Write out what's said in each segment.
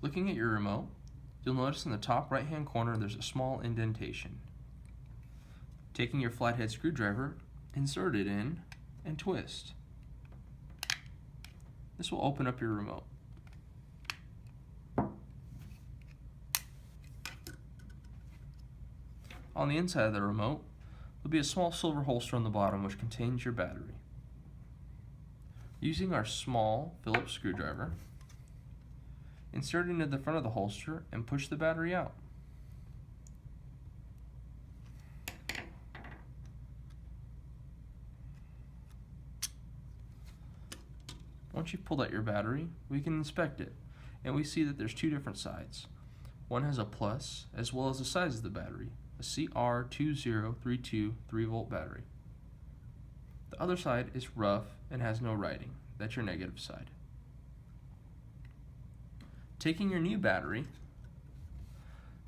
Looking at your remote, you'll notice in the top right hand corner there's a small indentation. Taking your flathead screwdriver, insert it in and twist. This will open up your remote. On the inside of the remote, there'll be a small silver holster on the bottom which contains your battery. Using our small Phillips screwdriver, insert it into the front of the holster and push the battery out. Once you've pulled out your battery, we can inspect it, and we see that there's two different sides. One has a plus, as well as the size of the battery, a CR2032 3-volt battery. The other side is rough and has no writing. That's your negative side. Taking your new battery,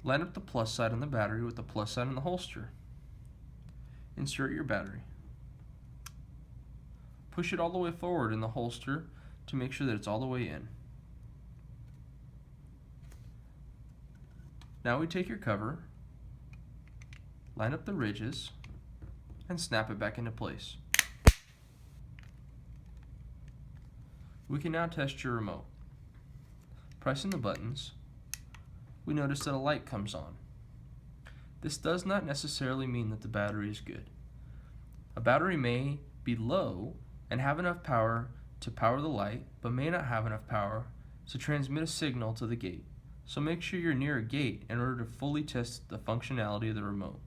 line up the plus side on the battery with the plus side on the holster. Insert your battery. Push it all the way forward in the holster to make sure that it's all the way in. Now we take your cover, line up the ridges, and snap it back into place. We can now test your remote. Pressing the buttons, we notice that a light comes on. This does not necessarily mean that the battery is good. A battery may be low and have enough power to power the light, but may not have enough power to transmit a signal to the gate. So make sure you're near a gate in order to fully test the functionality of the remote.